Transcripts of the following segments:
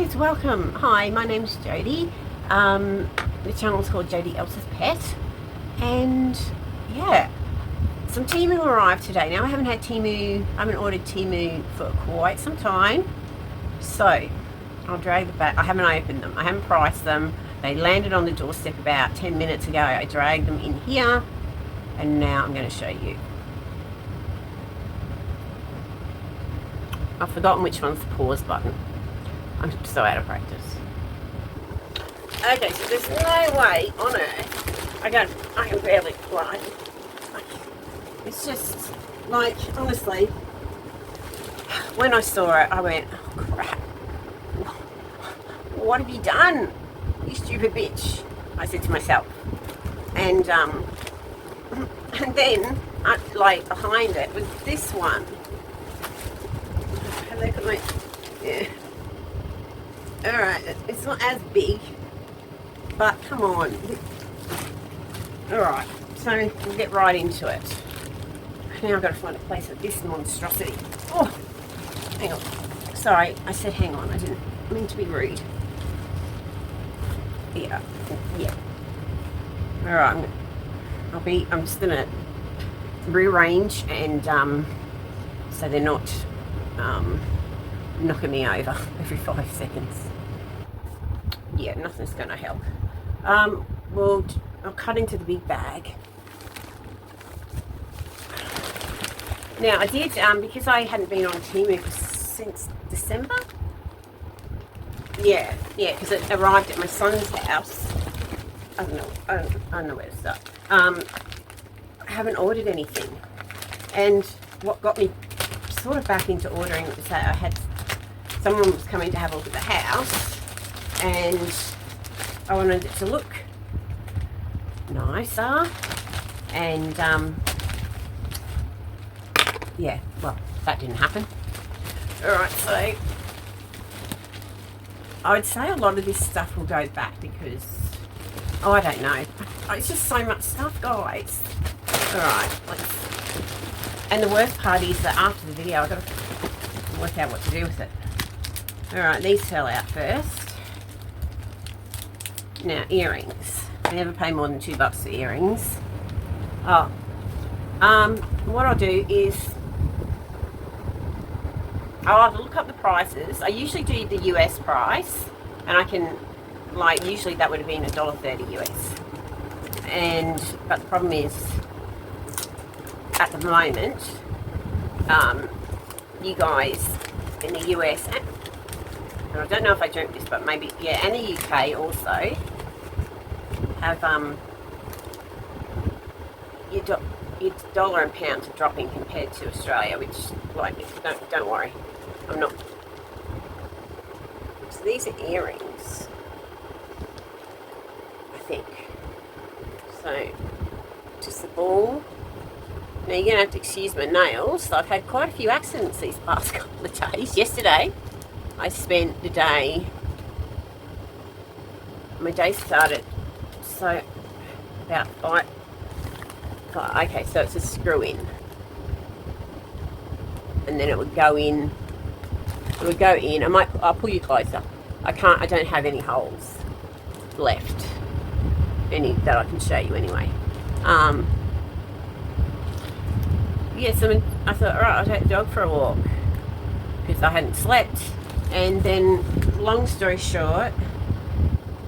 guys, welcome. Hi, my name's Jodie. The channel's called Jodie Elsa's Pet, and yeah, some Temu arrived today. Now I haven't ordered Temu for quite some time, so I'll drag it back. I haven't opened them. I haven't priced them. They landed on the doorstep about 10 minutes ago. I dragged them in here, and now I'm going to show you. I've forgotten which one's the pause button. I'm so out of practice. Okay, so there's no way on earth I can barely fly. It's just like, honestly, when I saw it, I went, oh crap, what have you done, you stupid bitch? I said to myself. And then like behind it was this one. Look at my, yeah. Alright, it's not as big, but come on. Alright, so we'll get right into it. Now I've got to find a place for this monstrosity. Oh, hang on. Sorry, I said hang on. I didn't mean to be rude. Yeah. Alright, I'm just going to rearrange and so they're not knocking me over every 5 seconds. Yeah, nothing's going to help. Well, I'll cut into the big bag. Now, I did, because I hadn't been on Temu since December. Yeah, because it arrived at my son's house. I don't know where to start. I haven't ordered anything. And what got me sort of back into ordering was that I had someone was coming to have a look at the house, and I wanted it to look nicer, and yeah, well, that didn't happen. Alright, so I would say a lot of this stuff will go back because, oh, I don't know, it's just so much stuff, guys. Alright, and the worst part is that after the video I've got to work out what to do with it. Alright, these fell out first. Now, earrings. I never pay more than $2 for earrings. Oh, what I'll do is I'll have to look up the prices. I usually do the US price, and I can, like, usually that would have been $1.30 US. But the problem is, at the moment, you guys in the US, and I don't know if I dreamt this, but maybe, yeah, and the UK also have your dollar and pounds are dropping compared to Australia, which, like, don't worry, I'm not. So these are earrings, I think. So just the ball. Now you're gonna have to excuse my nails. I've had quite a few accidents these past couple of days. Yesterday I spent the day, my day started, so about 5, okay, so it's a screw in, and then it would go in, I'll pull you closer. I don't have any holes left, any that I can show you anyway. Yeah, so I thought, alright, I'll take the dog for a walk, because I hadn't slept. And then, long story short,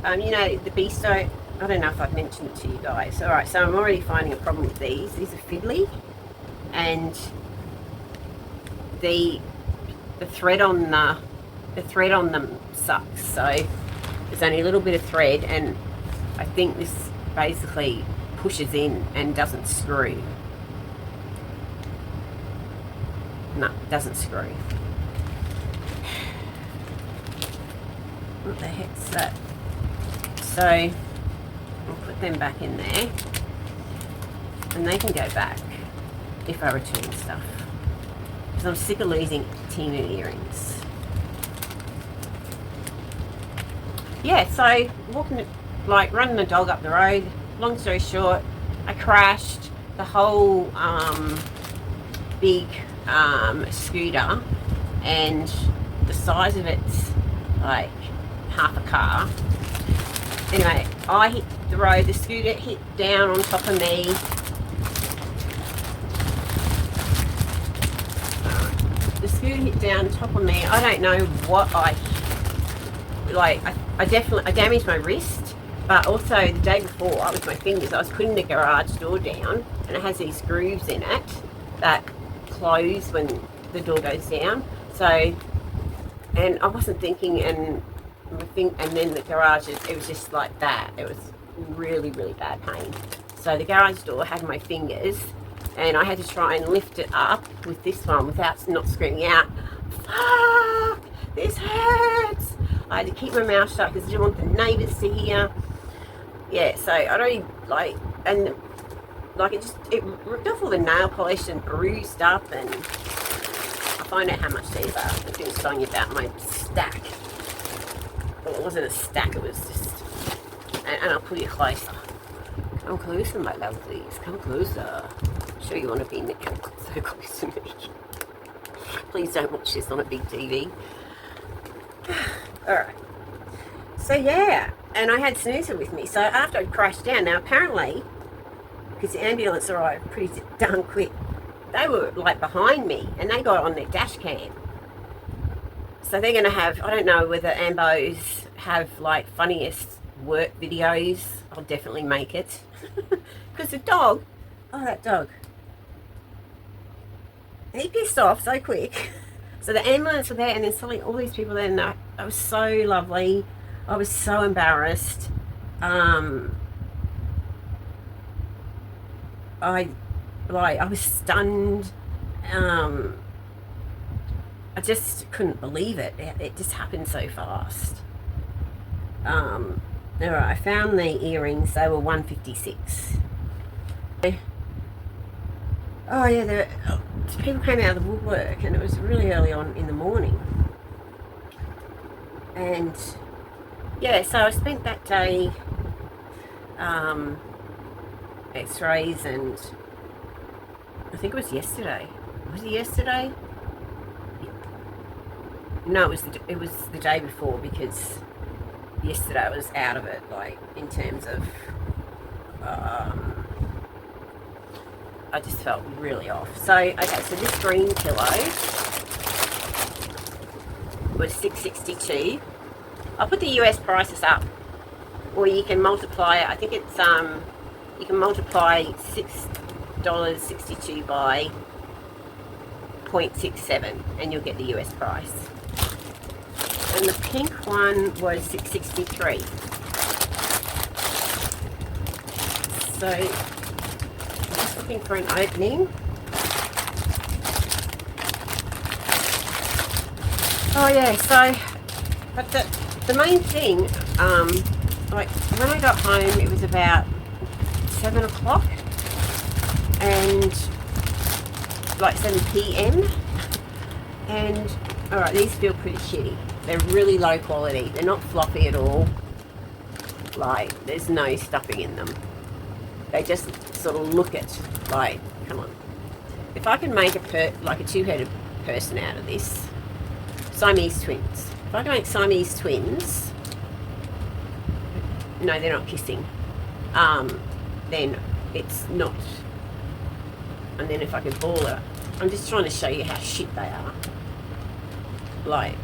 you know, the Beasto, I don't know if I've mentioned it to you guys. Alright, so I'm already finding a problem with these. These are fiddly, and the thread on them sucks. So there's only a little bit of thread, and I think this basically pushes in and doesn't screw. No, it doesn't screw. What the heck's that? So I'll put them back in there, and they can go back if I return stuff, because I'm sick of losing Temu earrings. Yeah, so running the dog up the road, long story short, I crashed the whole big scooter, and the size of it's like half a car. Anyway, I hit the road, the scooter hit down on top of me. The scooter hit down on top of me. I don't know what I damaged my wrist, but also the day before with my fingers, I was putting the garage door down, and it has these grooves in it that close when the door goes down. So, and I wasn't thinking, and then the garage, it was just like that. It was really, really bad pain. So the garage door had my fingers, and I had to try and lift it up with this one without not screaming out, "Fuck, this hurts!" I had to keep my mouth shut because I didn't want the neighbours to hear. Yeah, so I don't it ripped off all the nail polish and bruised up, and I'll find out how much these are. I was telling you about my stack. Well, it wasn't a stack, it was just, and I'll pull you closer. Come closer, my lovelies, come closer. Sure you want to be so close to me. Please don't watch this on a big TV. Alright. So yeah, and I had Snoozer with me. So after I'd crashed down, now apparently, because the ambulance arrived pretty darn quick, they were like behind me, and they got on their dash cam. So they're going to have, I don't know whether Ambos have like funniest work videos. I'll definitely make it. Because the dog, oh that dog, he pissed off so quick. So the ambulance were there, and then suddenly all these people there, and that was so lovely. I was so embarrassed. I was stunned. I just couldn't believe it. It just happened so fast. Alright, I found the earrings. They were $156. Oh yeah, people came out of the woodwork, and it was really early on in the morning. And yeah, so I spent that day x-rays, and I think it was yesterday. Was it yesterday? No, it was the day before, because yesterday I was out of it, like in terms of I just felt really off. So okay, so this green pillow was $6.62. I'll put the US prices up, or you can multiply it. I think it's you can multiply $6.62 by 0.67 and you'll get the US price. And the pink one was $6.63. So I'm just looking for an opening. Oh yeah, so but the main thing, like when I got home, it was about 7 o'clock, and like 7 p.m. and alright, these feel pretty shitty. They're really low quality. They're not floppy at all. Like, there's no stuffing in them. They just sort of look it like, come on. If I can make like a two-headed person out of this, Siamese twins. If I can make Siamese twins, no, they're not kissing. Then it's not. And then if I can ball it, I'm just trying to show you how shit they are. Like,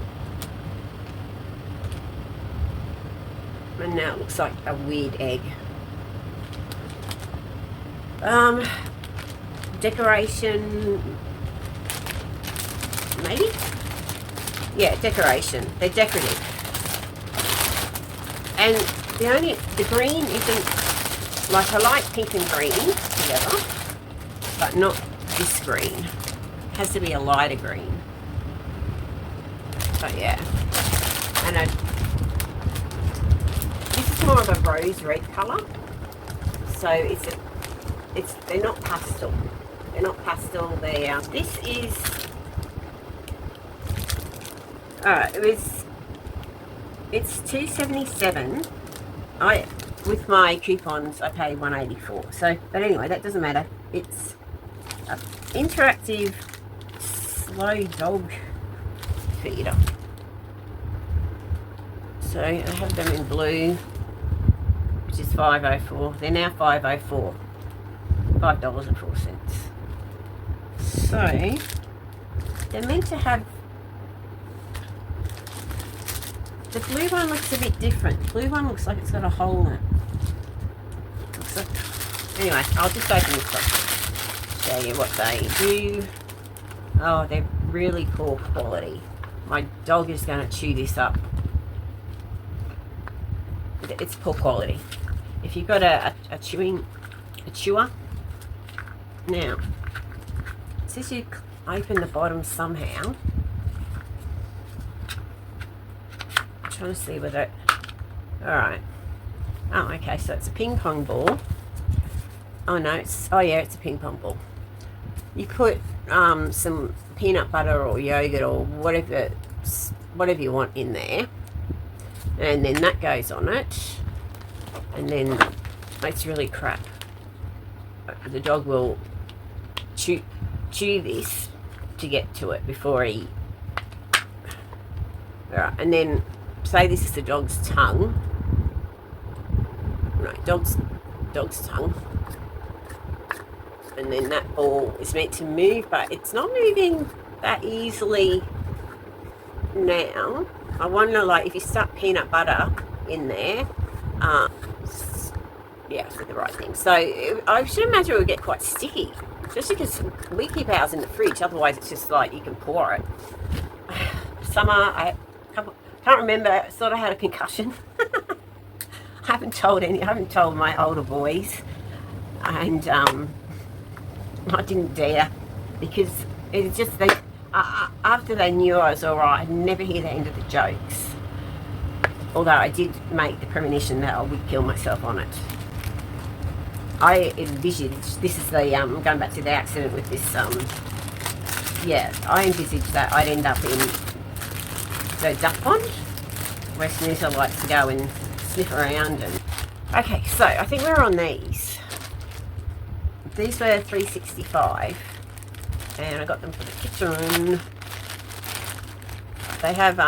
and now it looks like a weird egg. Decoration, maybe? Yeah, decoration. They're decorative. And the green isn't, like, I like pink and green together, but not this green. It has to be a lighter green. But yeah. And this is more of a rose red colour. So they're not pastel. They're not pastel. This is, it's $2.77. With my coupons I pay $1.84. So, but anyway, that doesn't matter. It's an interactive slow dog feeder. So I have them in blue, which is $5.04. They're now $5.04. $5.04. So they're meant to have. The blue one looks a bit different. The blue one looks like it's got a hole in it. Anyway, I'll just open this up. Show you what they do. Oh, they're really poor quality. My dog is going to chew this up. It's poor quality. If you've got a chewer, now, it says you open the bottom somehow. I'm trying to see whether. Alright. Oh, okay, so it's a ping pong ball. Oh no, it's a ping pong ball. You put some peanut butter or yogurt or whatever you want in there, and then that goes on it, and then it's really crap. The dog will chew this to get to it before he. Alright, and then say this is the dog's tongue. Right, dog's tongue. And then that ball is meant to move, but it's not moving that easily now. I wonder, like, if you stuck peanut butter in there, yeah, it's the right thing. So I should imagine it would get quite sticky, especially because we keep ours in the fridge. Otherwise, it's just like you can pour it. Summer, I can't remember. I thought I had a concussion. I haven't told my older boys, and I didn't dare, because it's just after they knew I was alright, I'd never hear the end of the jokes. Although I did make the premonition that I would kill myself on it. I envisaged, this is the going back to the accident with this yeah, I envisaged that I'd end up in the duck pond where Snoozer likes to go and sniff around. And okay, so I think we're on these. These were $3.65, and I got them for the kitchen. They have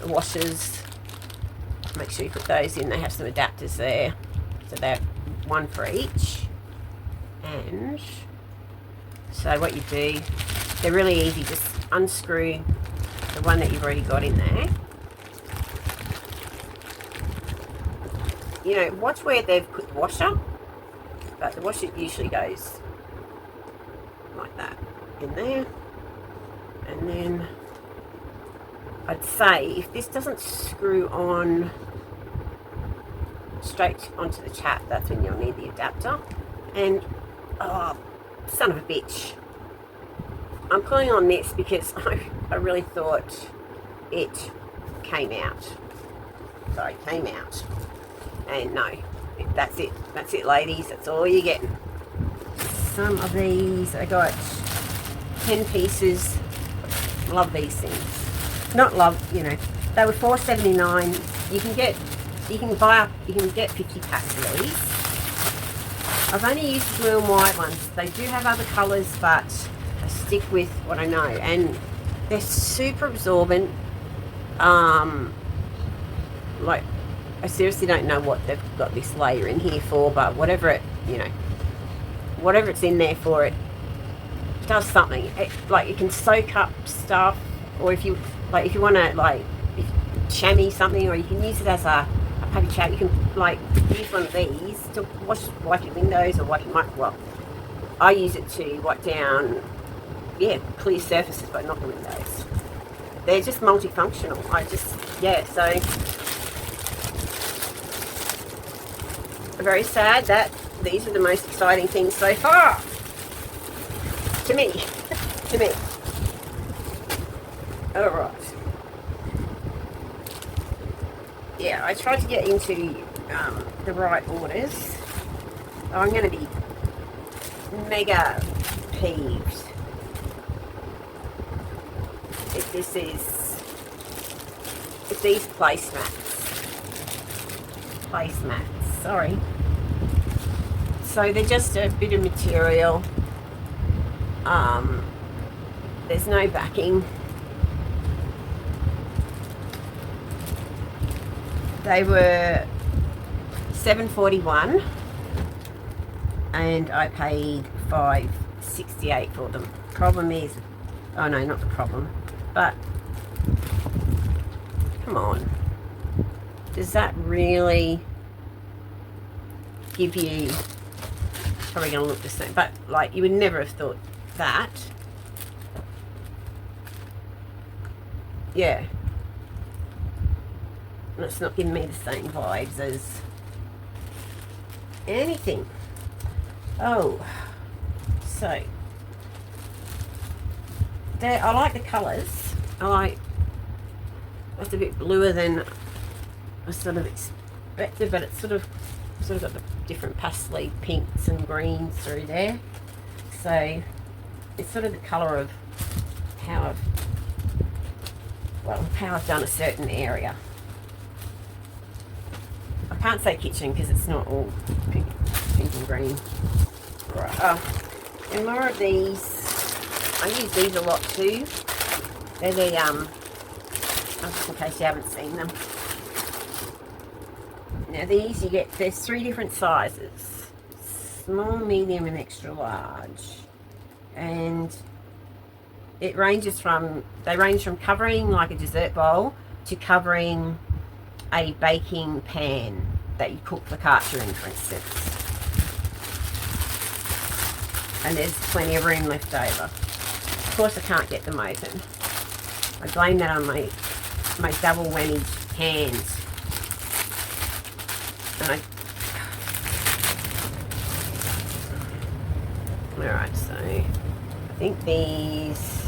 washers. Make sure you put those in. They have some adapters there, so they're one for each. And so what you do, they're really easy. Just unscrew the one that you've already got in there. You know, watch where they've put the washer. But the washer usually goes like that in there. And then I'd say if this doesn't screw on straight onto the tap, that's when you'll need the adapter. And oh, son of a bitch, I'm pulling on this because I really thought it came out. Sorry, came out. And no, that's it, ladies. That's all you're getting. Some of these, I got 10 pieces. Love these things. Not love, you know. They were $4.79. You can get 50 packs of these. I've only used blue and white ones. They do have other colours, but I stick with what I know. And they're super absorbent. Like, I seriously don't know what they've got this layer in here for, but whatever it, you know, whatever it's in there for, it does something. It can soak up stuff, or if you want to chamois something, or you can use it as a paper towel. You can use one of these to wipe your windows or wipe your well, I use it to wipe down, clear surfaces, but not the windows. They're just multifunctional. So. Very sad that these are the most exciting things so far. To me. Alright. Yeah, I tried to get into the right orders. I'm going to be mega peeved if these placemats. Sorry. So they're just a bit of material. There's no backing. They were $7.41 and I paid $5.68 for them. Problem is, oh no, not the problem, but come on, does that really give you, probably going to look the same, but like you would never have thought that. Yeah, and it's not giving me the same vibes as anything. Oh, so there, I like the colours. I like, it's a bit bluer than I sort of expected, but it's sort of got the different pastel pinks and greens through there. So it's sort of the colour of how I've done a certain area. I can't say kitchen because it's not all pink and green. Right. And more of these. I use these a lot too. They're the just in case you haven't seen them. Now these you get, there's 3 different sizes: small, medium, and extra large. And it ranges from, they range from covering like a dessert bowl to covering a baking pan that you cook focaccia in, for instance. And there's plenty of room left over. Of course I can't get them open. I blame that on my double whammy hands. And alright, so I think these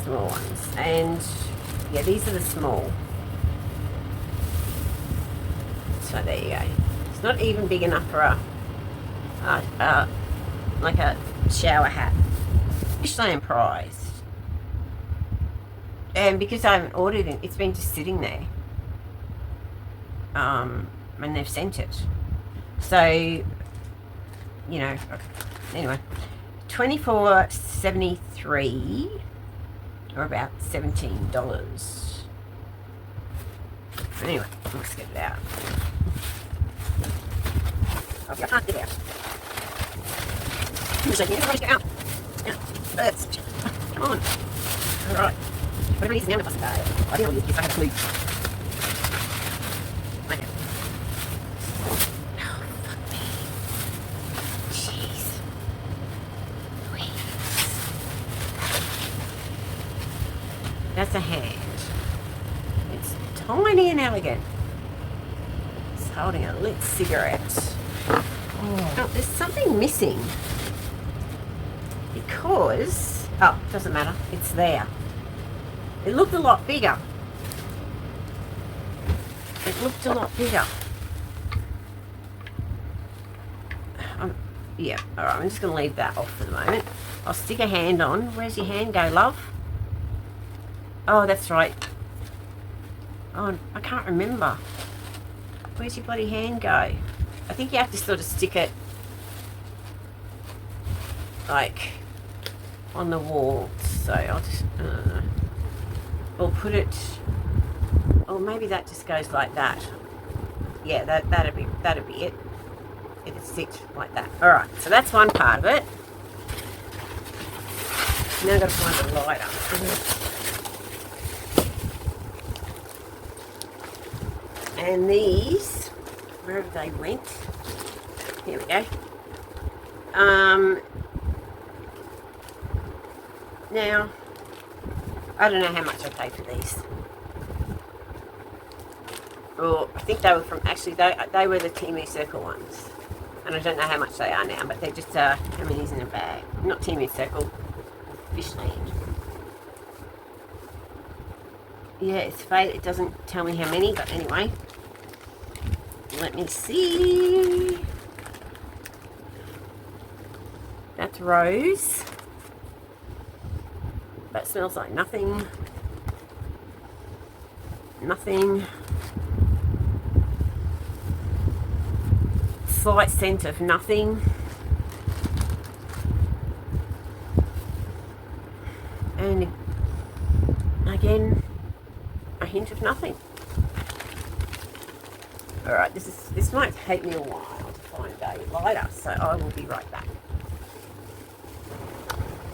small ones, and yeah, these are the small. So there you go. It's not even big enough for like a shower hat, which I am prized. And because I haven't ordered it, it's been just sitting there. And they've sent it. So, you know, anyway, $24.73 or about $17. Anyway, let's get it out. Okay, I can't get it out. Come on. Birds. Come on. Alright. Whatever it is now, it doesn't matter. I didn't know if I had a clue. Okay. Oh, fuck me. Jeez. Louise. That's a hand. It's tiny and elegant. It's holding a lit cigarette. Oh, there's something missing. Because, oh, doesn't matter, it's there. It looked a lot bigger. It looked a lot bigger. Yeah, alright, I'm just going to leave that off for the moment. I'll stick a hand on. Where's your hand go, love? Oh, that's right. Oh, I can't remember. Where's your bloody hand go? I think you have to sort of stick it like on the wall. So I'll just or put it, or maybe that just goes like that. Yeah, that'd be it. It'd sit like that. All right, so that's one part of it. Now I've got to find the lighter. And these, wherever they went, here we go. Now, I don't know how much I paid for these. Well, I think they were from, actually, they were the Temu Circle ones. And I don't know how much they are now, but they're just, how many's in a bag? Not Temu Circle, Fishland. Yeah, it's faded. It doesn't tell me how many, but anyway. Let me see. That's rose. That smells like nothing. Nothing. Slight scent of nothing. And again, a hint of nothing. Alright, this might take me a while to find a lighter, so I will be right back.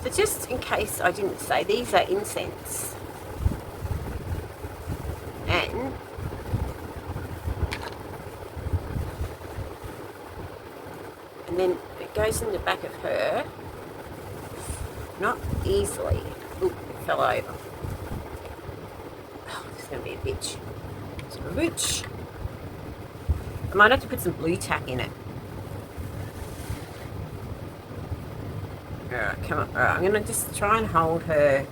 So just in case I didn't say, these are incense. And then it goes in the back of her, not easily. Oop, it fell over. Oh, this is going to be a bitch. It's a bitch. I might have to put some blue tack in it. Alright, come on. Alright, I'm going to just try and hold her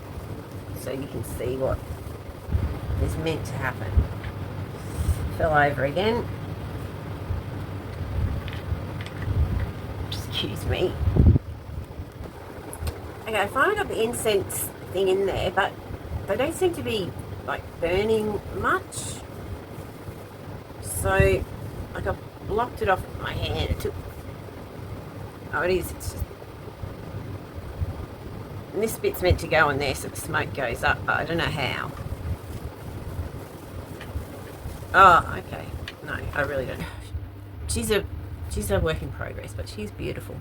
so you can see what is meant to happen. Fell over again. Excuse me. Okay, I finally got the incense thing in there, but they don't seem to be like burning much. So, like, I blocked it off with my hand. It took. Oh, it is. It's just. And this bit's meant to go in there so the smoke goes up, but I don't know how. Oh, okay. No, I really don't. She's a work in progress, but she's beautiful.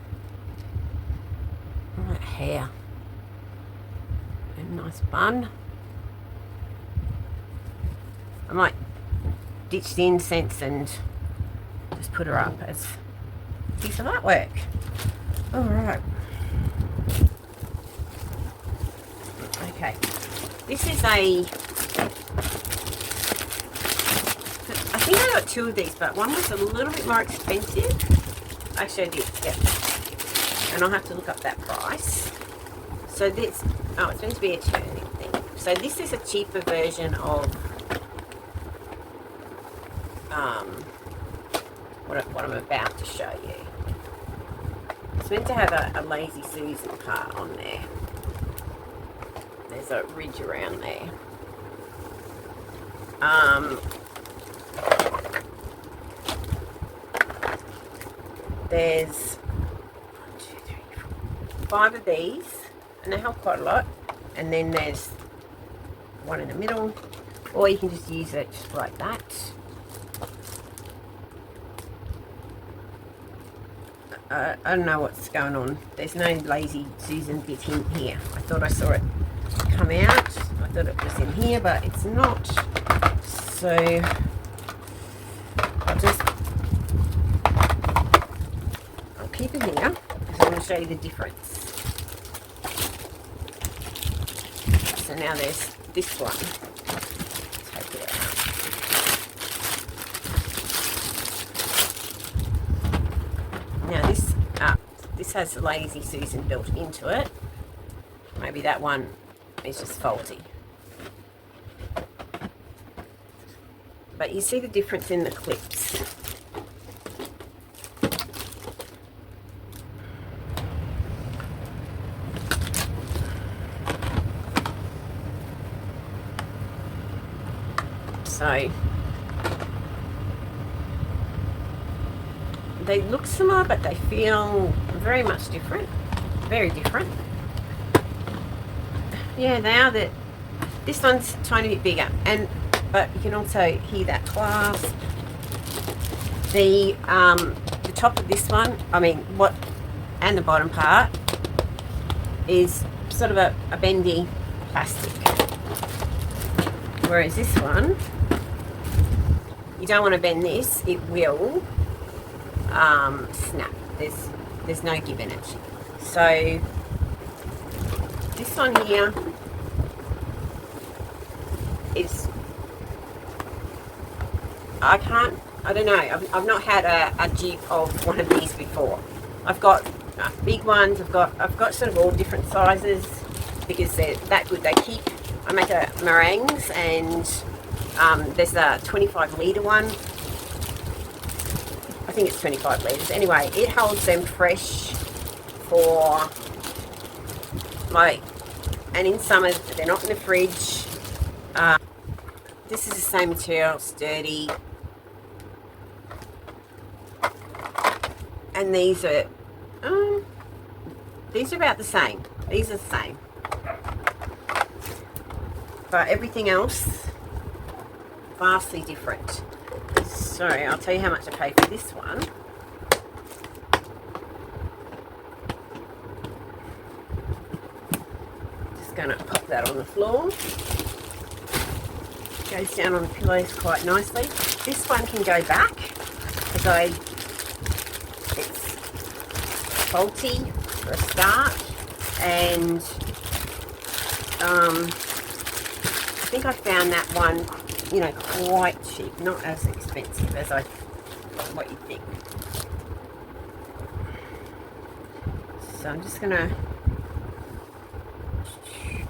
All that hair. And nice bun. I might ditch the incense and just put her up as a piece of artwork. All right. Okay. This is a... I think I got two of these, but one was a little bit more expensive. Actually, I did, yeah. And I'll have to look up that price. So this, oh, it's meant to be a turning thing. So this is a cheaper version of what I'm about to show you. It's meant to have a Lazy Susan part on there. There's a ridge around there. There's 1, 2, 3, 4, 5 of these, and they help quite a lot. And then there's one in the middle, or you can just use it like that. I don't know what's going on. There's no Lazy Susan bit in here. I thought I saw it come out. I thought it was in here, but it's not. So I'll keep it here because I want to show you the difference. So now there's this one. Take it out. Now this has Lazy Susan built into it. Maybe that one is just faulty. But you see the difference in the clips. So they look similar, but they feel very much different. Very different. Yeah, they are. That this one's a tiny bit bigger, but you can also hear that clasp. The top of this one, and the bottom part is sort of a bendy plastic. Whereas this one, you don't want to bend this; it will snap. There's no give in it. So this one here is, I don't know, I've not had a jig of one of these before. I've got big ones, I've got sort of all different sizes because they're that good. They keep, I make meringues, and there's a 25 litre one. I think it's 25 litres. Anyway, it holds them fresh for and in summer they're not in the fridge. This is the same material, sturdy. And these are about the same. These are the same. But everything else, vastly different. So I'll tell you how much I paid for this one. Just going to pop that on the floor. Goes down on the pillows quite nicely. This one can go back because it's faulty for a start, and I think I found that one, you know, quite cheap, not as expensive as what you think. So I'm just gonna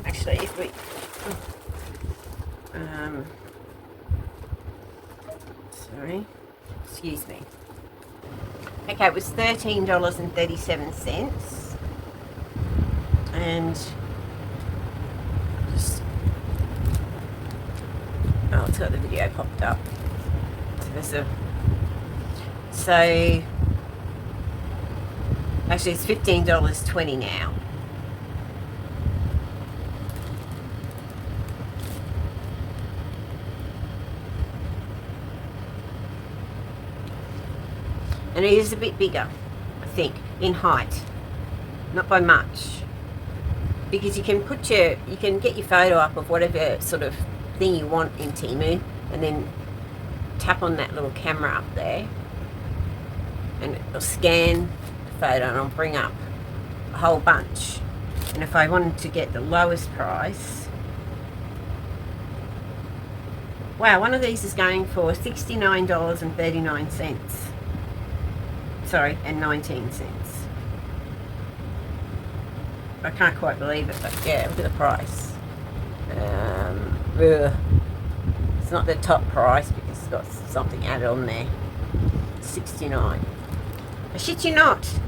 actually, if we sorry, excuse me. Okay, it was $13.37, and just, oh, it's got the video popped up. So actually it's $15.20 now. And it is a bit bigger, I think, in height. Not by much. Because you can get your photo up of whatever sort of thing you want in Temu, and then tap on that little camera up there, and it'll scan the photo and it'll bring up a whole bunch. And if I wanted to get the lowest price, wow, one of these is going for $69.39. Sorry, and 19 cents. I can't quite believe it, but yeah, look at the price. It's not the top price because it's got something added on there. 69. I shit you not.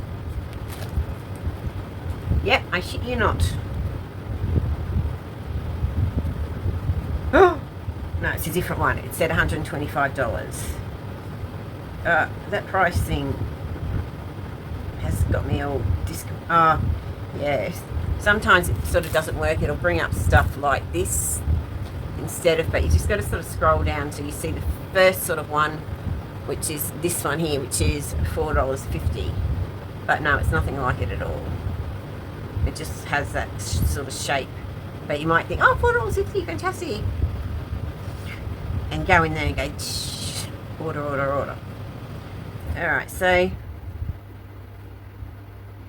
Yep, I shit you not. Oh no, it's a different one. It said $125. That price thing has got me all yes. Sometimes it sort of doesn't work. It'll bring up stuff like this instead of, but you just got to sort of scroll down till you see the first sort of one, which is this one here, which is $4.50. But no, it's nothing like it at all. It just has that sort of shape. But you might think, oh, $4.50, fantastic. And go in there and go, order. Alright, so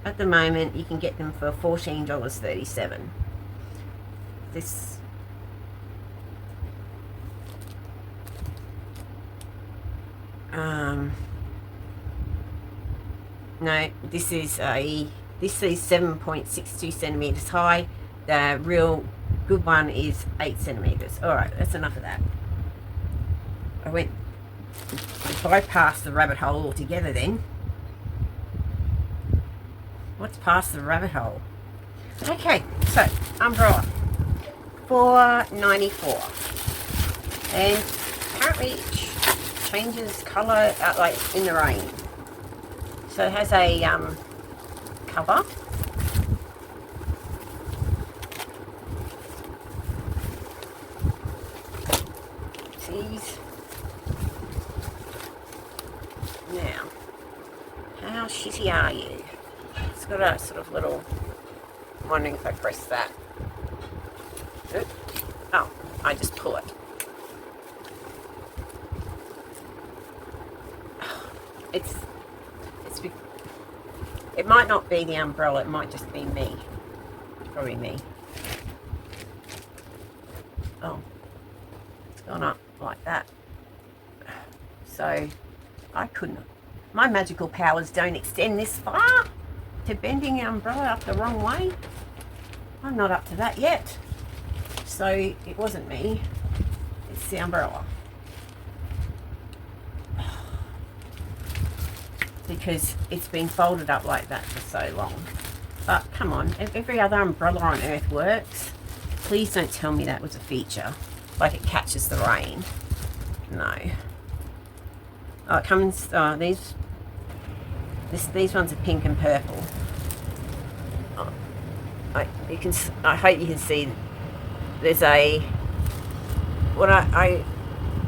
at the moment you can get them for $14.37. This no, this is 7.62 centimeters high. The real good one is 8 centimeters. Alright, that's enough of that. I bypassed the rabbit hole altogether then. What's past the rabbit hole? Okay, so umbrella, $4.94, and apparently it changes colour like in the rain. So it has a cover. These. Now, how shitty are you? It's got a sort of little, I'm wondering if I press that. Oh, I just pull it. It might not be the umbrella, it might just be me. It's probably me. Oh, it's gone up like that. So, I couldn't. My magical powers don't extend this far to bending the umbrella up the wrong way. I'm not up to that yet. So, it wasn't me. It's the umbrella. Because it's been folded up like that for so long. But come on, every other umbrella on earth works. Please don't tell me that was a feature, like it catches the rain. No. Oh, it comes. Oh, these ones are pink and purple. Oh, I hope you can see. There's a what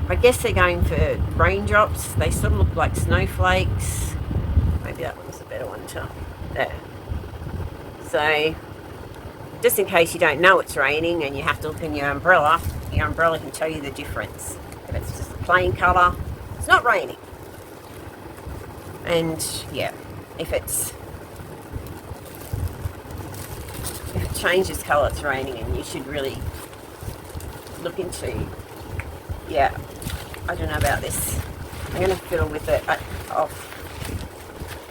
I guess they're going for raindrops. They sort of look like snowflakes. Maybe that one's a better one too. There. So, just in case you don't know it's raining and you have to look in your umbrella can tell you the difference. If it's just a plain colour, it's not raining. And yeah, if it changes colour, it's raining, and you should really look into, yeah, I don't know about this. I'm going to fiddle with it off.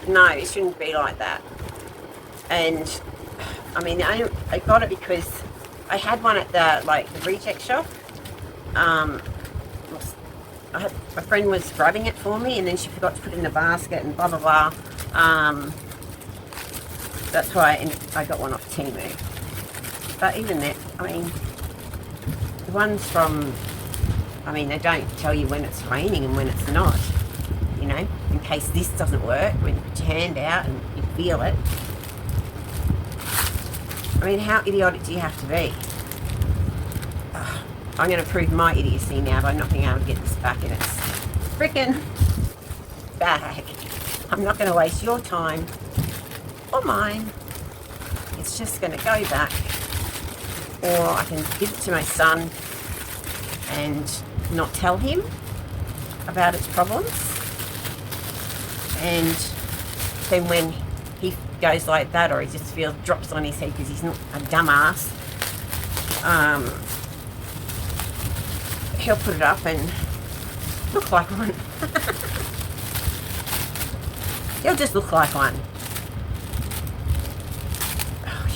No, it shouldn't be like that. And I mean, I got it because I had one at the reject shop. My friend was grabbing it for me, and then she forgot to put it in the basket, and blah blah blah. That's why I got one off Temu. But even that, I mean, the ones from, I mean, they don't tell you when it's raining and when it's not. You know, in case this doesn't work, when you put your hand out and you feel it. I mean, how idiotic do you have to be? Ugh, I'm going to prove my idiocy now by not being able to get this back in its frickin' bag. I'm not going to waste your time or mine. It's just going to go back. Or I can give it to my son and not tell him about its problems. And then when he goes like that, or he just feels drops on his head because he's not a dumbass, he'll put it up and look like one. He'll just look like one. Oh,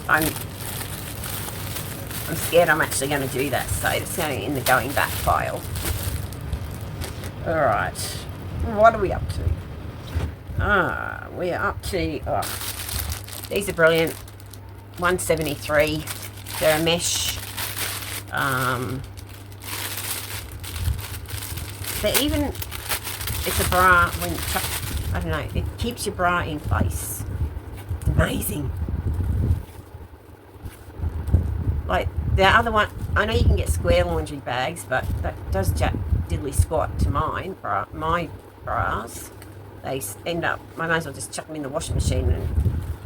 I'm scared I'm actually going to do that, so it's going in the going back file. Alright, what are we up to? We're up to, these are brilliant, 173, they're a mesh, they're even, it's a bra, when I don't know, it keeps your bra in place. Amazing. Like the other one, I know you can get square laundry bags, but that does diddly squat to my bras. They end up, I might as well just chuck them in the washing machine and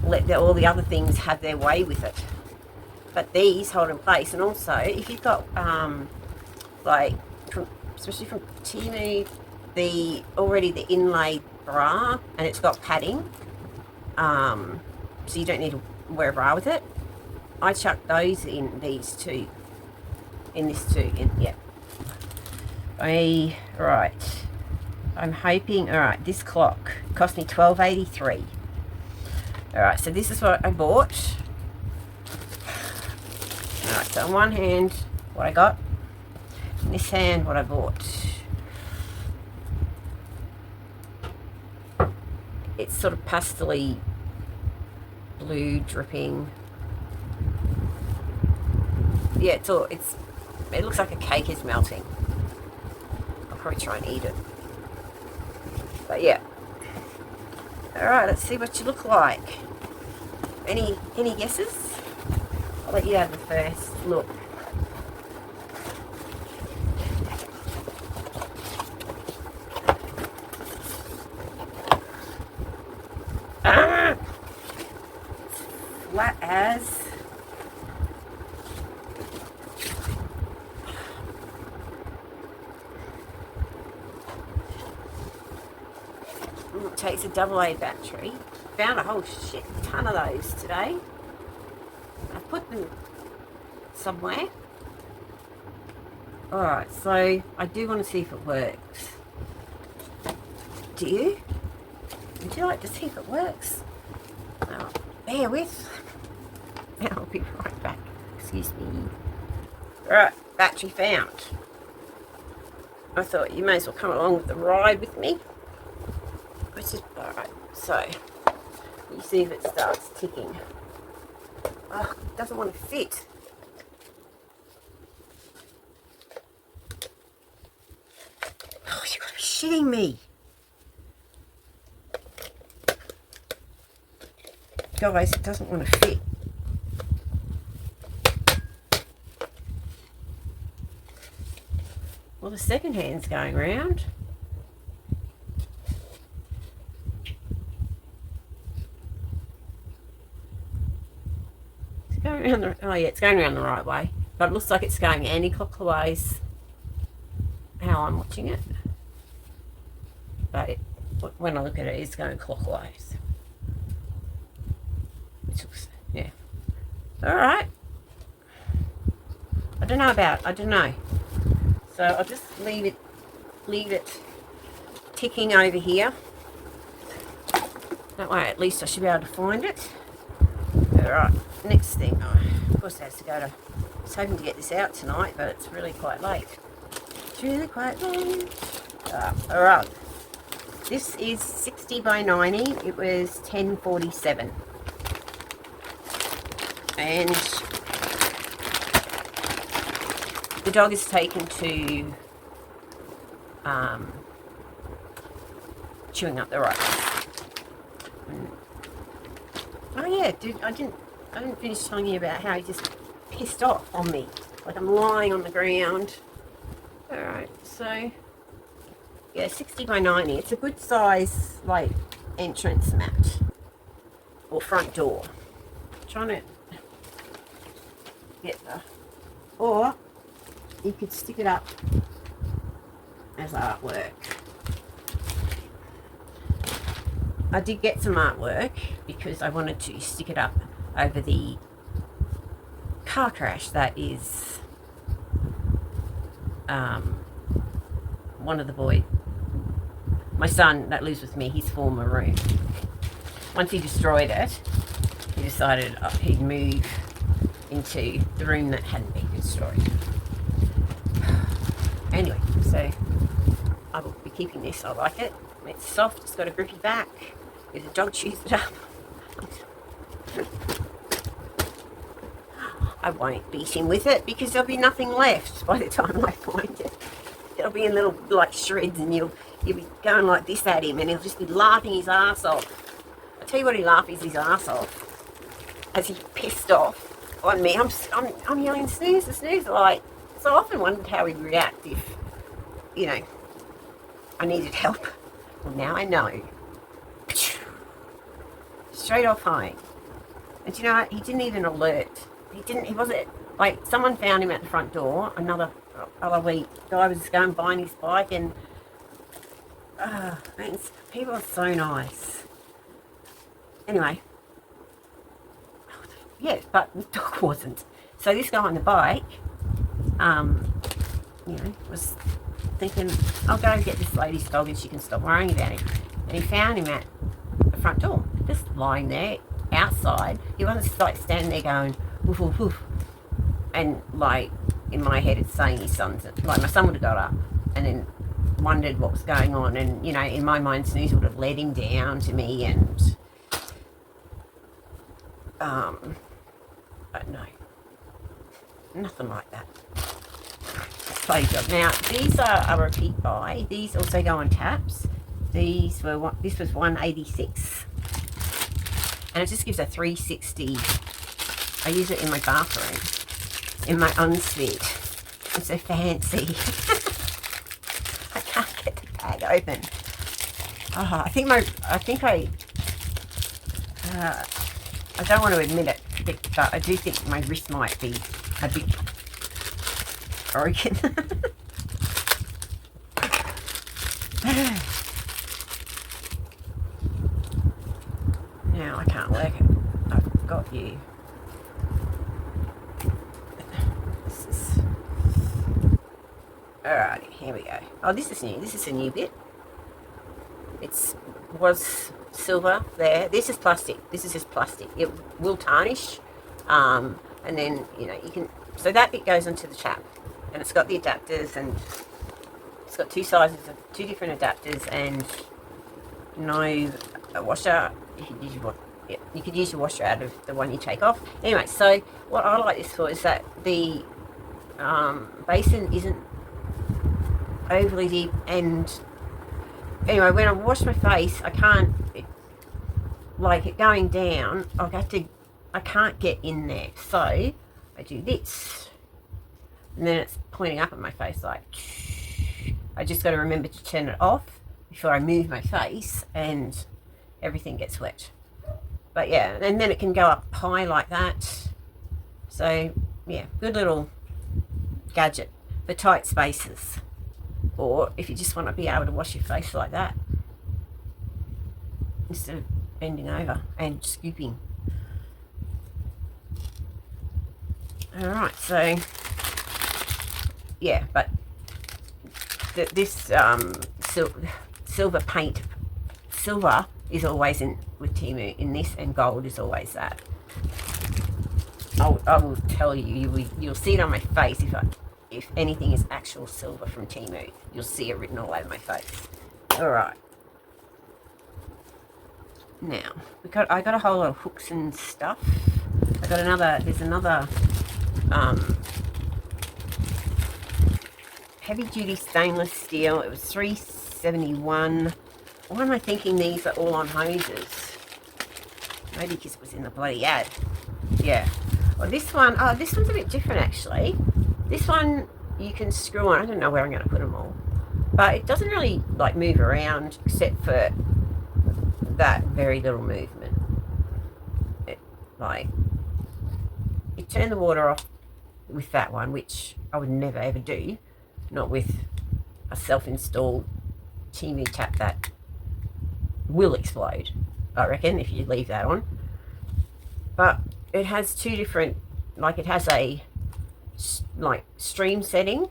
let all the other things have their way with it. But these hold in place, and also if you've got especially from Temu, the inlaid bra, and it's got padding, so you don't need to wear a bra with it. I chuck those in these two, in this too, yeah. Right. I'm hoping, alright, this clock cost me $12.83. Alright, so this is what I bought. Alright, so on one hand, what I got. In this hand, what I bought. It's sort of pastel-y blue dripping. Yeah, it looks like a cake is melting. I'll probably try and eat it. But yeah. Alright, let's see what you look like. Any guesses? I'll let you have the first look. Flat as. It takes a AA battery. Found a whole shit ton of those today. I put them somewhere. Alright, so I do want to see if it works. Do you? Would you like to see if it works? Oh, bear with. I'll be right back. Excuse me. Right, battery found. I thought you may as well come along with the ride with me. Alright, so you see if it starts ticking. Oh, it doesn't want to fit. Oh, you've got to be shitting me. Guys, it doesn't want to fit. Well, the second hand's going round. It's going around the, oh yeah, it's going around the right way. But it looks like it's going anti-clockwise how I'm watching it. But when I look at it, it's going clockwise. Which looks, yeah. Alright. I don't know. So I'll just leave it ticking over here. That way at least I should be able to find it. Alright, next thing. Oh, of course I have to go to, I was hoping to get this out tonight, but it's really quite late. It's really quite late. Alright. This is 60 by 90. It was 10.47. And the dog is taken to chewing up the ropes. Oh yeah, dude, I didn't finish telling you about how he just pissed off on me. Like I'm lying on the ground. Alright, so yeah, 60 by 90. It's a good size, like, entrance mat. Or front door. I'm trying to get the... Or you could stick it up as artwork. I did get some artwork because I wanted to stick it up over the car crash that is one of the boys, my son that lives with me, his former room. Once he destroyed it, he decided he'd move into the room that hadn't been destroyed. Anyway, so I will be keeping this. I like it. It's soft, it's got a grippy back. If the dog chews it up, I won't beat him with it because there'll be nothing left by the time I find it. It'll be in little, like, shreds, and you'll be going like this at him, and he'll just be laughing his ass off. I tell you what, he laughed his ass off as he pissed off on me. I'm yelling snooze, like, so I often wondered how he'd react if, you know, I needed help. Well, now I know. Straight off home. And you know what? He didn't even alert. He wasn't, like, someone found him at the front door. Another wee guy was just going by on his bike, and man, people are so nice. Anyway. Yeah, but the dog wasn't. So this guy on the bike, you know, was thinking, I'll go and get this lady's dog and she can stop worrying about him. And he found him at the front door, just lying there outside. He wasn't like standing there going woof woof woof, and like in my head it's saying his son's, like, my son would have got up and then wondered what was going on, and you know, in my mind Snooze would have led him down to me, and but no, nothing like that. Play job. Now these are a repeat buy. These also go on taps. This was 186, and it just gives a 360. I use it in my bathroom, in my ensuite. It's so fancy. I can't get the bag open. Oh, I don't want to admit it, but I do think my wrist might be a bit broken. Now I can't work it. I've got you. Alright, here we go. Oh, this is new. This is a new bit. Was silver there. This is plastic. This is just plastic. It will tarnish. And then, you know, you can... So that bit goes onto the tap. And it's got the adapters, and it's got two sizes of two different adapters, and no washer. You could use your washer out of the one you take off. Anyway, so what I like this for is that the basin isn't overly deep, and anyway, when I wash my face, I can't, like it going down, I can't get in there, so I do this, and then it's pointing up at my face like, I just got to remember to turn it off before I move my face and everything gets wet. But yeah, and then it can go up high like that. So yeah, good little gadget for tight spaces, or if you just want to be able to wash your face like that instead of bending over and scooping. Alright, so yeah, but this silver paint, silver is always in with Temu in this, and gold is always that. I will tell you, you'll see it on my face if anything is actual silver from Temu. You'll see it written all over my face. Alright. Now, I got a whole lot of hooks and stuff. There's another heavy duty stainless steel. It was $3.71. Why am I thinking these are all on hoses? Maybe because it was in the bloody ad. Yeah. Well, this one's a bit different actually. This one you can screw on. I don't know where I'm going to put them all, but it doesn't really like move around except for that very little movement. You turn the water off with that one, which I would never ever do, not with a self-installed Temu tap that will explode, I reckon, if you leave that on. But it has two different, it has a stream setting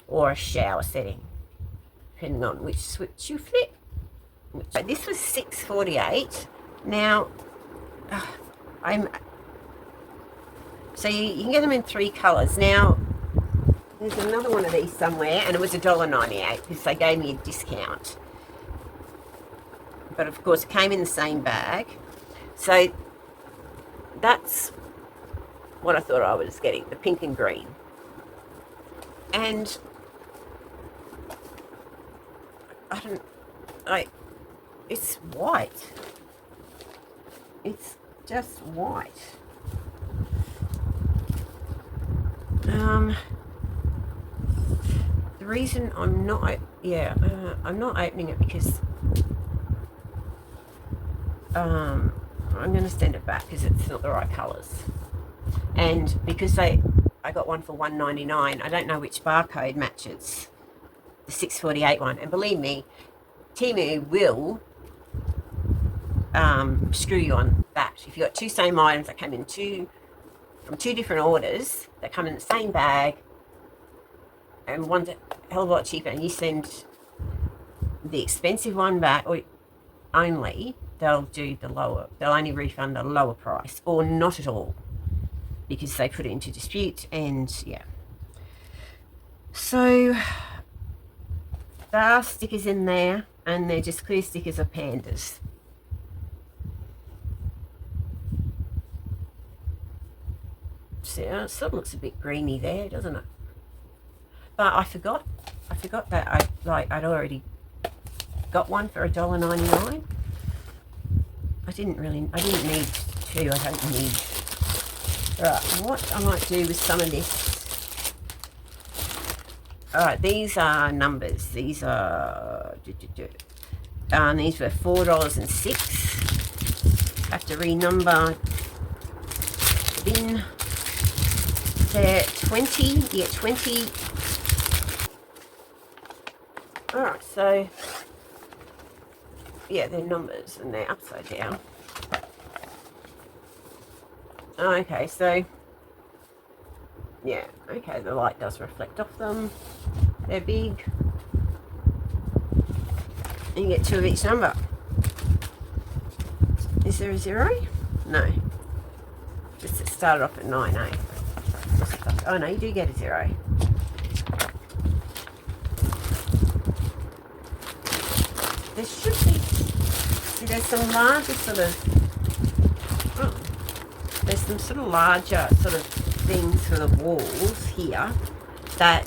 or a shower setting, depending on which switch you flip. But this was $6.48. Now, so you can get them in 3 colours. Now, there's another one of these somewhere, and it was $1.98 because they gave me a discount. But of course, it came in the same bag. So that's what I thought I was getting, the pink and green. And it's white. It's just white. The reason I'm not opening it because I'm going to send it back because it's not the right colours, and because I got one for $1.99. I don't know which barcode matches the $6.48 one, and believe me, Temu will screw you on that. If you've got two same items that come in from two different orders that come in the same bag, and one's a hell of a lot cheaper, and you send the expensive one back, or only they'll only refund the lower price, or not at all, because they put it into dispute. And yeah, so there are stickers in there, and they're just clear stickers of pandas. See, it sort of looks a bit greeny there, doesn't it? But I forgot that I'd already got one for $1.99. I didn't need two. I don't need. Right, what I might do with some of this. Alright, these are numbers. These are these were $4.06. Have to renumber the bin. They're 20. You get 20. Alright, so yeah, they're numbers and they're upside down. Okay, so yeah, okay, the light does reflect off them. They're big. And you get 2 of each number. Is there a 0? No. Just it started off at 9, eh? Oh no, you do get a 0. There should be. See, there's some larger sort of. There's some sort of larger sort of things for the walls here that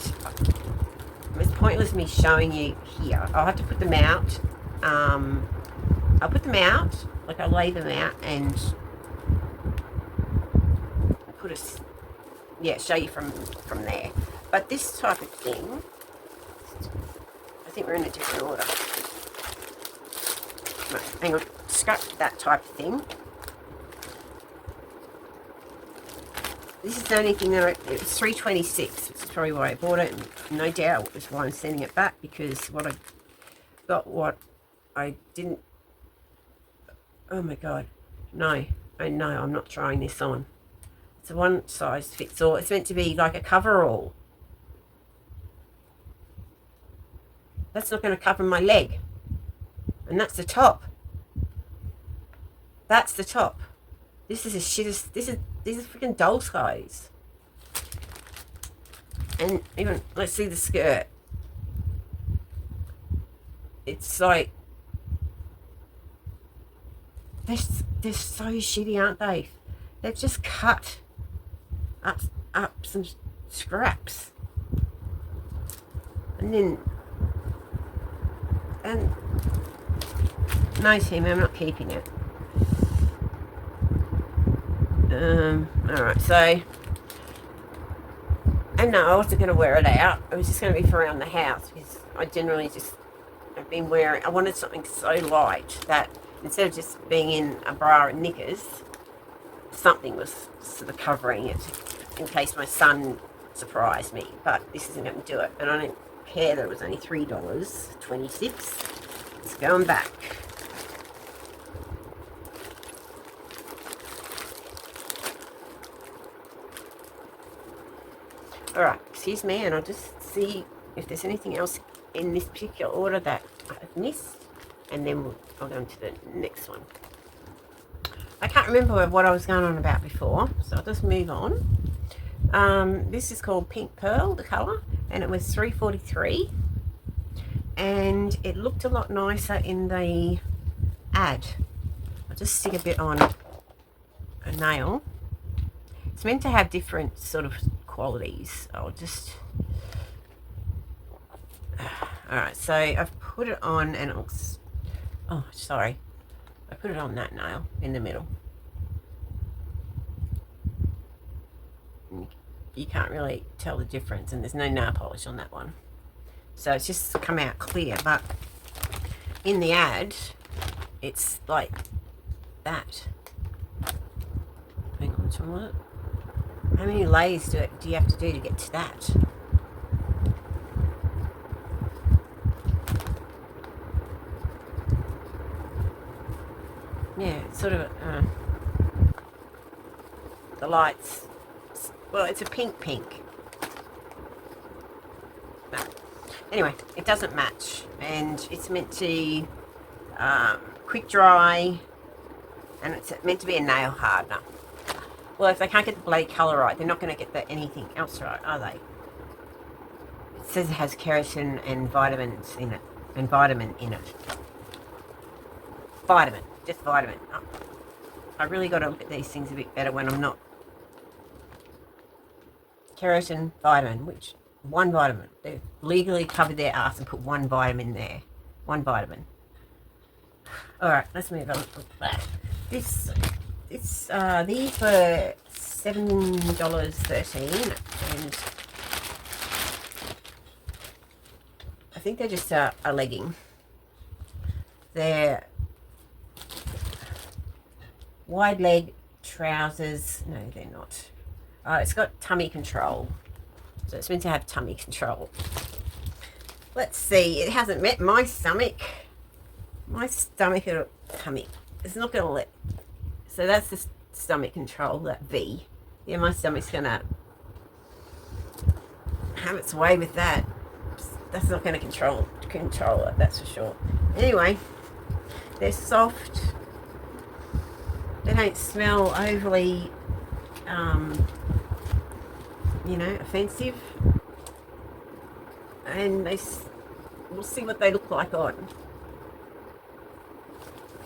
it's pointless me showing you here. I'll have to put them out. I'll put them out, I'll lay them out and show you from there. But this type of thing, I think we're in a different order. Right, hang on, scrap that type of thing. This is the only thing that it was $3.26, which is probably why I bought it, and no doubt was why I'm sending it back, because what I got, what I didn't, oh my god, no, I'm not trying this on. It's a one size fits all. It's meant to be like a coverall. That's not going to cover my leg, and that's the top. That's the top. This is a shittest. These are freaking doll size. And even let's see the skirt. It's like they're so shitty, aren't they? They've just cut up some scraps, and no, Temu, I'm not keeping it. Alright, so, and no, I wasn't going to wear it out. It was just going to be for around the house, because I generally just, I've been wearing, I wanted something so light that instead of just being in a bra and knickers, something was sort of covering it in case my son surprised me. But this isn't going to do it, and I don't care that it was only $3.26. It's going back. Alright, excuse me, and I'll just see if there's anything else in this particular order that I've missed, and then I'll go into the next one. I can't remember what I was going on about before, so I'll just move on. This is called Pink Pearl, the colour, and it was $3.43, and it looked a lot nicer in the ad. I'll just stick a bit on a nail. It's meant to have different sort of qualities. I'll just, alright, so I've put it on, and it looks, oh sorry, I put it on that nail in the middle. You can't really tell the difference, and there's no nail polish on that one, so it's just come out clear. But in the ad it's like that. Hang on, which one was it? How many layers do you have to do to get to that? Yeah, it's sort of the lights. Well, it's a pink. No. Anyway, it doesn't match, and it's meant to quick dry, and it's meant to be a nail hardener. Well, if they can't get the blade colour right, they're not going to get anything else right, are they? It says it has keratin and vitamins in it. And vitamin in it. Vitamin. Just vitamin. Oh, I really got to look at these things a bit better when I'm not. Keratin, vitamin, which one vitamin. They've legally covered their ass and put one vitamin there. One vitamin. Alright, let's move on. These were $7.13, and I think they're just a legging. They're wide leg trousers. No, they're not. It's got tummy control, so it's meant to have tummy control. Let's see. It hasn't met my stomach. My stomach or tummy. It's not going to let. So that's the stomach control, that V. Yeah, my stomach's going to have its way with that. That's not going to control it, that's for sure. Anyway, they're soft. They don't smell overly, offensive. And we'll see what they look like on.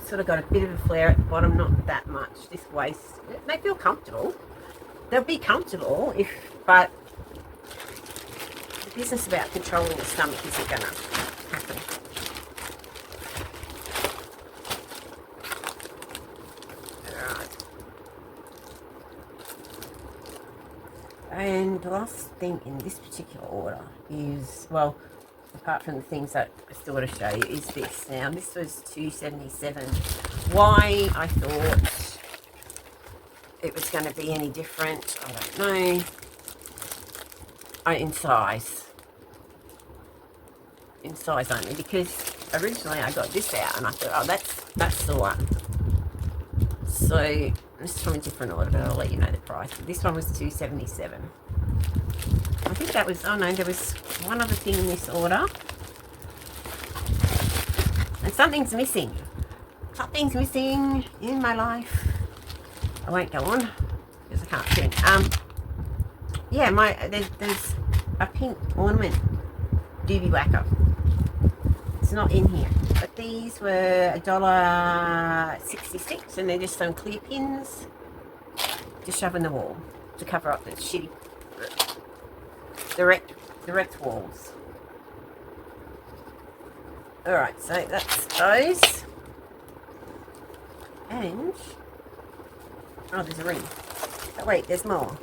Sort of got a bit of a flare at the bottom, not that much. This waist, they feel comfortable. They'll be comfortable but the business about controlling the stomach isn't going to happen. Alright. And the last thing in this particular order is, well, apart from the things that I still want to show you, is this. Now, this was $2.77. Why I thought it was going to be any different, I don't know. In size. In size only, because originally I got this out and I thought, oh, that's the one. So this is from a different order, but I'll let you know the price. This one was $2.77. I think that was, oh no, there was one other thing in this order. And something's missing. Something's missing in my life. I won't go on because I can't print. Yeah, there's a pink ornament doobie whacker. It's not in here. But these were $1.66 and they're just some clear pins to shove in the wall to cover up the shitty direct walls. Alright, so that's those. And oh, there's a ring. Oh wait, there's more.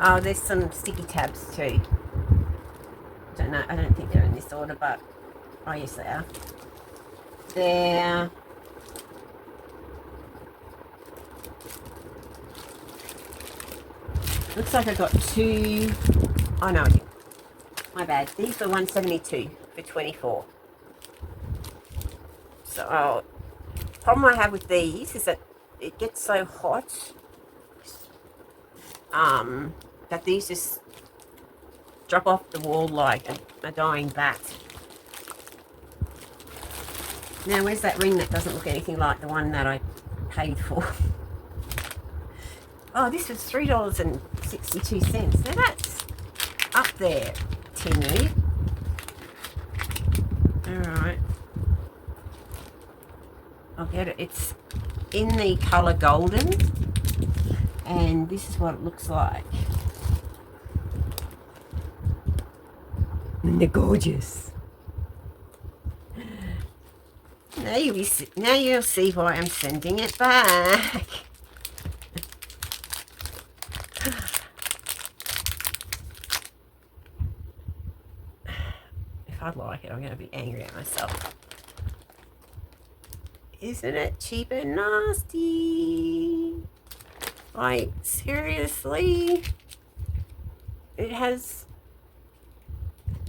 Oh, there's some sticky tabs too. Don't know, I don't think they're in this order, but oh yes they are. They're looks like I got two. Oh no, I didn't. My bad. These were $1.72 for 24. So, problem I have with these is that it gets so hot that these just drop off the wall like a dying bat. Now, where's that ring that doesn't look anything like the one that I paid for? Oh, this was $3.62. Now that's up there, Temu. Alright. I'll get it. It's in the colour golden. And this is what it looks like. And they're gorgeous. Now you'll see why I'm sending it back. If I like it, I'm going to be angry at myself. Isn't it cheap and nasty? Like, seriously? It has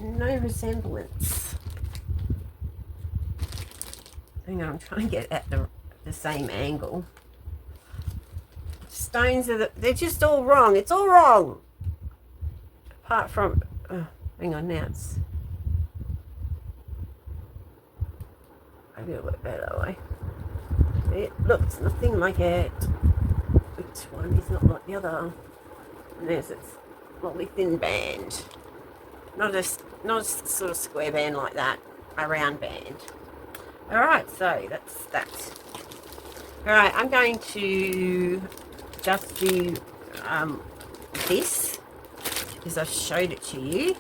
no resemblance. Hang on, I'm trying to get at the same angle. Stones they're just all wrong. It's all wrong. Apart from, oh, hang on, now it's maybe it'll work better that way. It looks nothing like it. Which one is not like the other? And there's its lovely thin band. Not a sort of square band like that. A round band. Alright, so that's that. Alright, I'm going to just do this because I've showed it to you.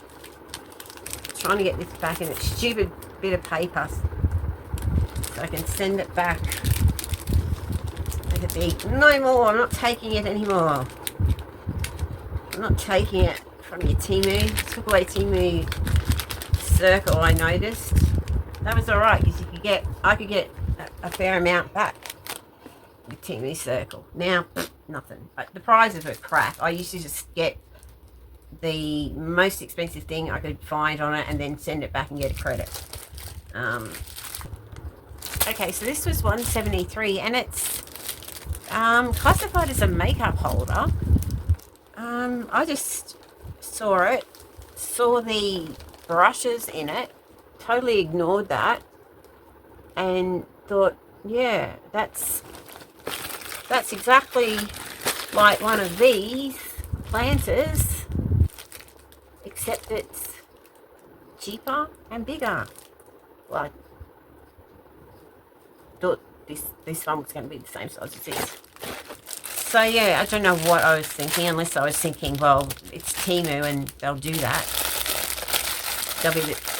Trying to get this back in a stupid bit of paper so I can send it back. Let it be. No more, I'm not taking it anymore. I'm not taking it from your Temu. Took away Temu circle, I noticed. That was alright because I could get a fair amount back with Temu circle. Now, nothing. The prizes were crap. I used to just get the most expensive thing I could find on it and then send it back and get a credit. Okay, so this was $1.73 and it's classified as a makeup holder. I just saw it, saw the brushes in it, totally ignored that and thought, yeah, that's exactly like one of these planters, except it's cheaper and bigger. Well, I thought this one was going to be the same size as this. So yeah, I don't know what I was thinking, unless I was thinking, well, it's Temu and they'll do that.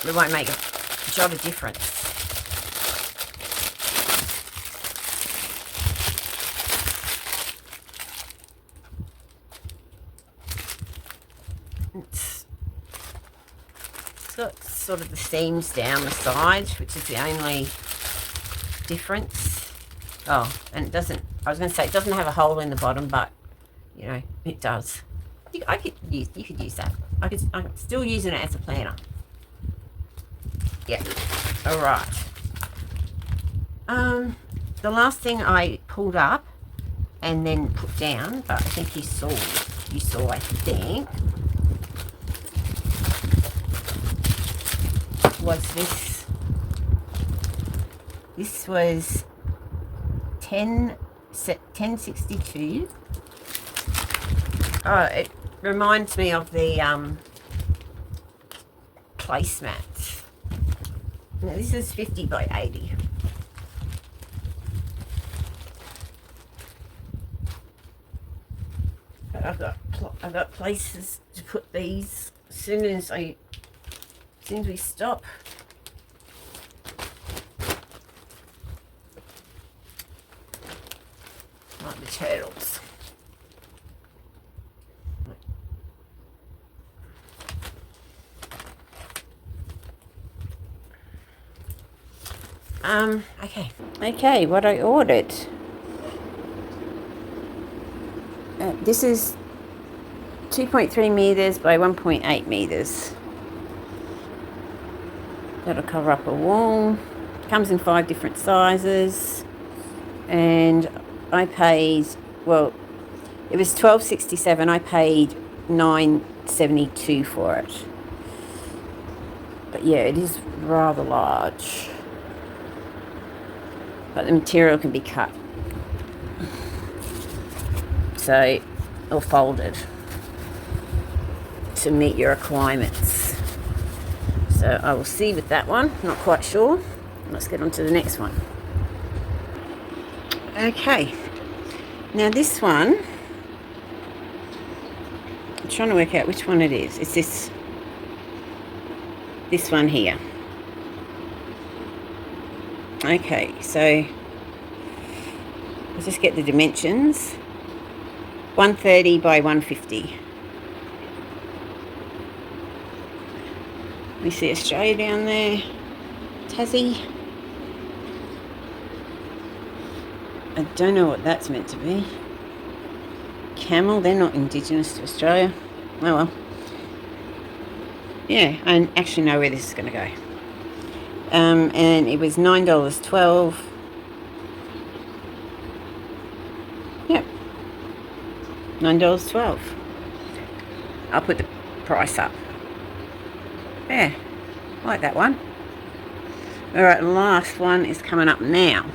They won't make a job of difference. It's got sort of the seams down the side, which is the only difference. Oh, and it doesn't, I was going to say it doesn't have a hole in the bottom, but, you know, it does. You could use that. I'm still using it as a planner. Yeah. All right. The last thing I pulled up and then put down, but I think you saw, I think, was this. This was 1062. Oh, it reminds me of the placemats. Now this is 50 by 80. But I've got places to put these as soon as we stop. Like the turtles. Okay, what I ordered. This is 2.3 meters by 1.8 meters. That'll cover up a wall. Comes in 5 different sizes. And I paid, well, it was $12.67. I paid $9.72 for it. But yeah, it is rather large. But the material can be cut. So, or folded to meet your requirements. So I will see with that one. Not quite sure. Let's get on to the next one. Okay. Now this one, I'm trying to work out which one it is. It's this one here. Okay, so let's just get the dimensions. 130 by 150. We see Australia down there. Tassie. I don't know what that's meant to be. Camel, they're not indigenous to Australia. Oh well. Yeah, I actually know where this is going to go. And it was $9.12. Yep. $9.12. I'll put the price up. Yeah, I like that one. Alright, the last one is coming up now.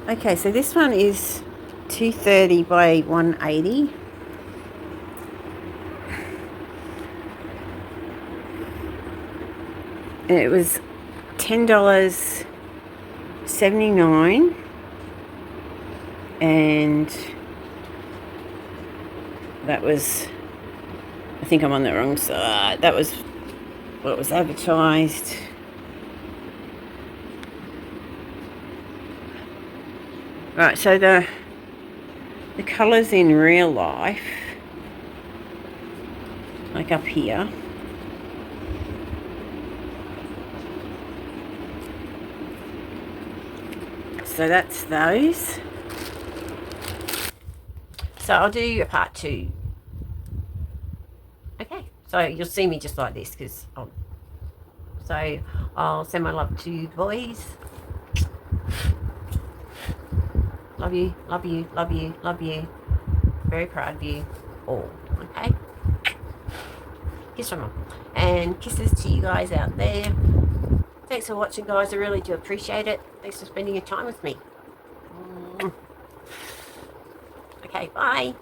Okay, so this one is 230 by 180. And it was $10.79. And that was, I think I'm on the wrong side. That was what was advertised. Right, so the colours in real life, like up here, so that's those. So I'll do a part 2. Okay, so you'll see me just like this, because I'll send my love to the boys. Love you, love you, love you, love you. Very proud of you all, okay? Kiss from mum. And kisses to you guys out there. Thanks for watching, guys. I really do appreciate it. Thanks for spending your time with me. Okay, bye.